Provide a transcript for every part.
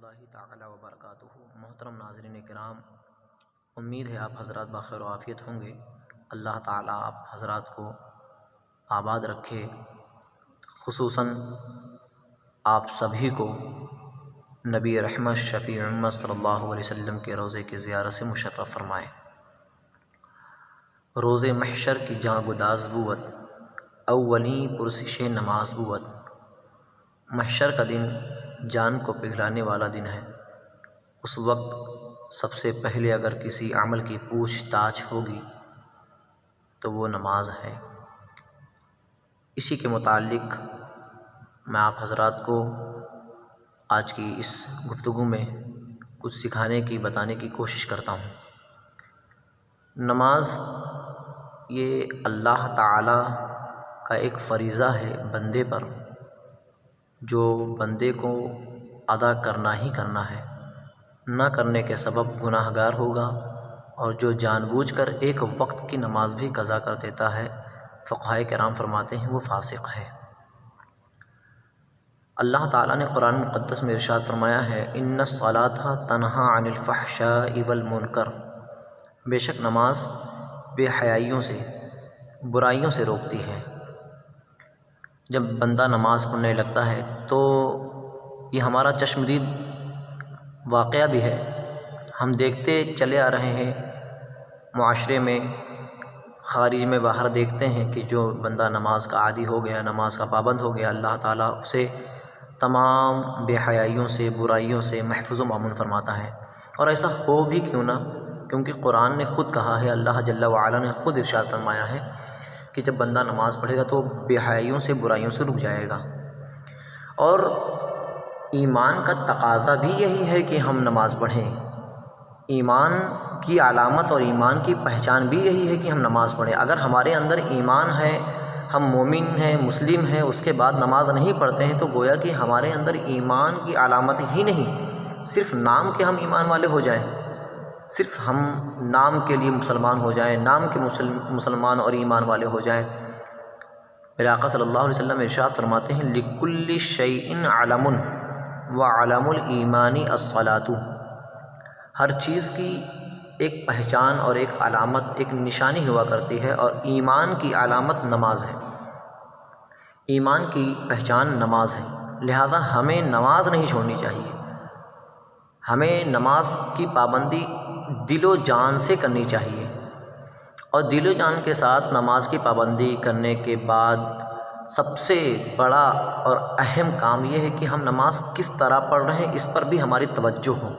اللہ تعالی وبرکاتہ۔ محترم ناظرین کرام، امید ہے آپ حضرات بخیر و عافیت ہوں گے۔ اللہ تعالی آپ حضرات کو آباد رکھے، خصوصاً آپ سبھی کو نبی رحمت شفیع امت صلی اللہ علیہ وسلم کے روضے کی زیارت سے مشرف فرمائے۔ روز محشر کی جاں گداز بود، اولیں پرسش نماز بود۔ محشر کا دن جان کو پگھلانے والا دن ہے۔ اس وقت سب سے پہلے اگر کسی عمل کی پوچھ تاچھ ہوگی تو وہ نماز ہے۔ اسی کے متعلق میں آپ حضرات کو آج کی اس گفتگو میں کچھ سکھانے کی بتانے کی کوشش کرتا ہوں۔ نماز یہ اللہ تعالی کا ایک فریضہ ہے بندے پر، جو بندے کو ادا کرنا ہی کرنا ہے، نہ کرنے کے سبب گناہ گار ہوگا، اور جو جان بوجھ کر ایک وقت کی نماز بھی قضا کر دیتا ہے، فقہائے کرام فرماتے ہیں وہ فاسق ہے۔ اللہ تعالیٰ نے قرآن مقدس میں ارشاد فرمایا ہے، ان الصلاۃ تنہی عن الفحشاء والمنکر، بے شک نماز بے حیائیوں سے، برائیوں سے روکتی ہے۔ جب بندہ نماز پڑھنے لگتا ہے تو یہ ہمارا چشمدید واقعہ بھی ہے، ہم دیکھتے چلے آ رہے ہیں معاشرے میں، خارج میں باہر دیکھتے ہیں کہ جو بندہ نماز کا عادی ہو گیا، نماز کا پابند ہو گیا، اللہ تعالیٰ اسے تمام بے حیائیوں سے، برائیوں سے محفوظ و مامون فرماتا ہے۔ اور ایسا ہو بھی کیوں نہ، کیونکہ قرآن نے خود کہا ہے، اللہ جل وعلا نے خود ارشاد فرمایا ہے کہ جب بندہ نماز پڑھے گا تو بے حیائیوں سے، برائیوں سے رک جائے گا۔ اور ایمان کا تقاضا بھی یہی ہے کہ ہم نماز پڑھیں، ایمان کی علامت اور ایمان کی پہچان بھی یہی ہے کہ ہم نماز پڑھیں۔ اگر ہمارے اندر ایمان ہے، ہم مومن ہیں، مسلم ہیں، اس کے بعد نماز نہیں پڑھتے ہیں، تو گویا کہ ہمارے اندر ایمان کی علامت ہی نہیں، صرف نام کے ہم ایمان والے ہو جائیں، صرف ہم نام کے لیے مسلمان ہو جائیں، نام کے مسلمان اور ایمان والے ہو جائیں۔ میرے آقا صلی اللہ علیہ وسلم ارشاد فرماتے ہیں، لِكُلِّ شَيْءٍ عَلَمٌ وَعَلَمُ الْإِيمَانِ الصَّلَاةُ، ہر چیز کی ایک پہچان اور ایک علامت، ایک نشانی ہوا کرتی ہے، اور ایمان کی علامت نماز ہے، ایمان کی پہچان نماز ہے۔ لہذا ہمیں نماز نہیں چھوڑنی چاہیے، ہمیں نماز کی پابندی دل و جان سے کرنی چاہیے، اور دل و جان کے ساتھ نماز کی پابندی کرنے کے بعد سب سے بڑا اور اہم کام یہ ہے کہ ہم نماز کس طرح پڑھ رہے ہیں، اس پر بھی ہماری توجہ ہو،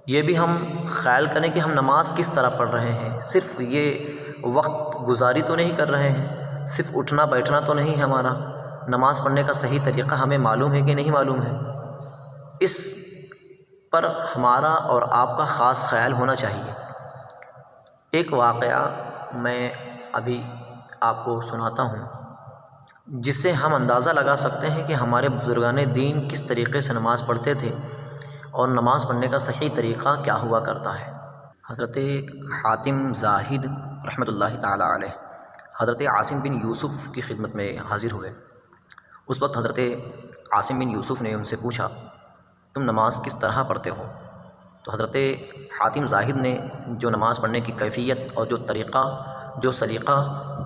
یہ بھی ہم خیال کریں کہ ہم نماز کس طرح پڑھ رہے ہیں، صرف یہ وقت گزاری تو نہیں کر رہے ہیں، صرف اٹھنا بیٹھنا تو نہیں ہے ہمارا، نماز پڑھنے کا صحیح طریقہ ہمیں معلوم ہے کہ نہیں معلوم ہے، اس پر ہمارا اور آپ کا خاص خیال ہونا چاہیے۔ ایک واقعہ میں ابھی آپ کو سناتا ہوں، جس سے ہم اندازہ لگا سکتے ہیں کہ ہمارے بزرگان دین کس طریقے سے نماز پڑھتے تھے، اور نماز پڑھنے کا صحیح طریقہ کیا ہوا کرتا ہے۔ حضرت حاتم زاہد رحمۃ اللہ تعالی علیہ حضرت عاصم بن یوسف کی خدمت میں حاضر ہوئے۔ اس وقت حضرت عاصم بن یوسف نے ان سے پوچھا، تم نماز کس طرح پڑھتے ہو؟ تو حضرت حاتم زاہد نے جو نماز پڑھنے کی کیفیت اور جو طریقہ، جو سلیقہ،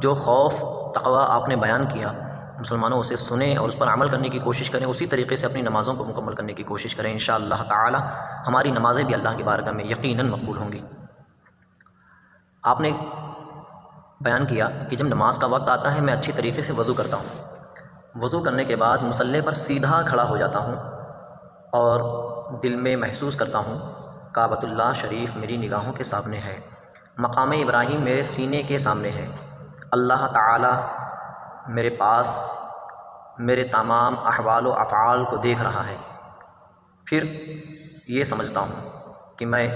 جو خوف تقوی آپ نے بیان کیا، مسلمانوں اسے سنیں اور اس پر عمل کرنے کی کوشش کریں، اسی طریقے سے اپنی نمازوں کو مکمل کرنے کی کوشش کریں، انشاءاللہ تعالی ہماری نمازیں بھی اللہ کی بارگاہ میں یقیناً مقبول ہوں گی۔ آپ نے بیان کیا کہ جب نماز کا وقت آتا ہے میں اچھی طریقے سے وضو کرتا ہوں، وضو کرنے کے بعد مصلی پر سیدھا کھڑا ہو جاتا ہوں، اور دل میں محسوس کرتا ہوں کعبۃ اللہ شریف میری نگاہوں کے سامنے ہے، مقام ابراہیم میرے سینے کے سامنے ہے، اللہ تعالی میرے پاس میرے تمام احوال و افعال کو دیکھ رہا ہے۔ پھر یہ سمجھتا ہوں کہ میں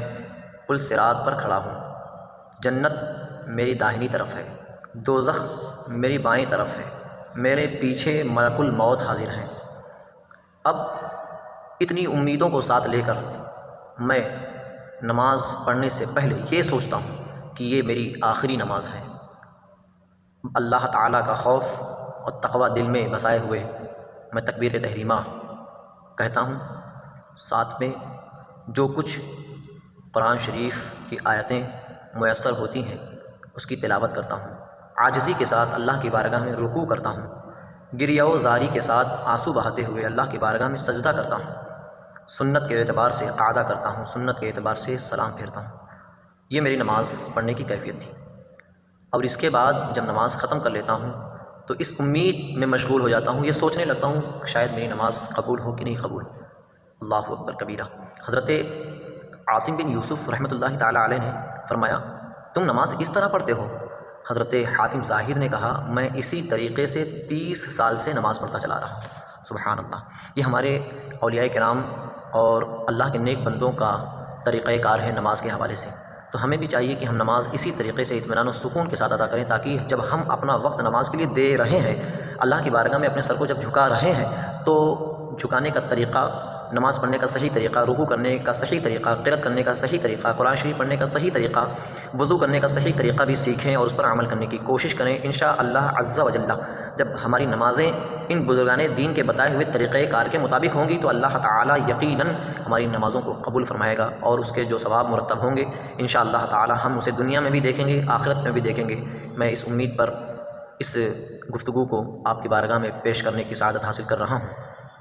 پل صراط پر کھڑا ہوں، جنت میری داہنی طرف ہے، دوزخ میری بائیں طرف ہے، میرے پیچھے ملک الموت حاضر ہیں۔ اب اتنی امیدوں کو ساتھ لے کر میں نماز پڑھنے سے پہلے یہ سوچتا ہوں کہ یہ میری آخری نماز ہے، اللہ تعالیٰ کا خوف اور تقوی دل میں بسائے ہوئے میں تکبیر تحریمہ کہتا ہوں، ساتھ میں جو کچھ قرآن شریف کی آیتیں میسر ہوتی ہیں اس کی تلاوت کرتا ہوں، عاجزی کے ساتھ اللہ کی بارگاہ میں رکوع کرتا ہوں، گریہ و زاری کے ساتھ آنسو بہاتے ہوئے اللہ کی بارگاہ میں سجدہ کرتا ہوں، سنت کے اعتبار سے قعدہ کرتا ہوں، سنت کے اعتبار سے سلام پھیرتا ہوں۔ یہ میری نماز پڑھنے کی کیفیت تھی۔ اور اس کے بعد جب نماز ختم کر لیتا ہوں تو اس امید میں مشغول ہو جاتا ہوں، یہ سوچنے لگتا ہوں کہ شاید میری نماز قبول ہو کہ نہیں قبول ہو۔ اللہ اکبر کبیرہ۔ حضرت عاصم بن یوسف رحمۃ اللہ تعالیٰ علیہ نے فرمایا، تم نماز اس طرح پڑھتے ہو؟ حضرت حاتم ظاہر نے کہا، میں اسی طریقے سے 30 سال سے نماز پڑھتا چلا رہا ہوں۔ سبحان اللہ۔ یہ ہمارے اولیاء کرام اور اللہ کے نیک بندوں کا طریقہ کار ہے نماز کے حوالے سے۔ تو ہمیں بھی چاہیے کہ ہم نماز اسی طریقے سے اطمینان و سکون کے ساتھ ادا کریں، تاکہ جب ہم اپنا وقت نماز کے لیے دے رہے ہیں، اللہ کی بارگاہ میں اپنے سر کو جب جھکا رہے ہیں، تو جھکانے کا طریقہ، نماز پڑھنے کا صحیح طریقہ، رکوع کرنے کا صحیح طریقہ، قرأت کرنے کا صحیح طریقہ، قرآن شریف پڑھنے کا صحیح طریقہ، وضو کرنے کا صحیح طریقہ بھی سیکھیں اور اس پر عمل کرنے کی کوشش کریں۔ انشاءاللہ عز و جل جب ہماری نمازیں ان بزرگان دین کے بتائے ہوئے طریقہ کار کے مطابق ہوں گی تو اللہ تعالیٰ یقیناً ہماری نمازوں کو قبول فرمائے گا، اور اس کے جو ثواب مرتب ہوں گے انشاءاللہ تعالیٰ ہم اسے دنیا میں بھی دیکھیں گے، آخرت میں بھی دیکھیں گے۔ میں اس امید پر اس گفتگو کو آپ کی بارگاہ میں پیش کرنے کی سعادت حاصل کر رہا ہوں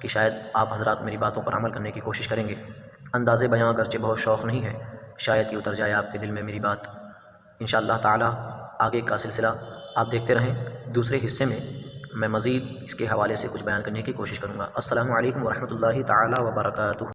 کہ شاید آپ حضرات میری باتوں پر عمل کرنے کی کوشش کریں گے۔ انداز بیاں اگرچہ بہت شوق نہیں ہے، شاید کہ اتر جائے آپ کے دل میں میری بات۔ انشاءاللہ تعالیٰ آگے کا سلسلہ آپ دیکھتے رہیں۔ دوسرے حصے میں مزید اس کے حوالے سے کچھ بیان کرنے کی کوشش کروں گا۔ السلام علیکم ورحمۃ اللہ تعالیٰ وبرکاتہ۔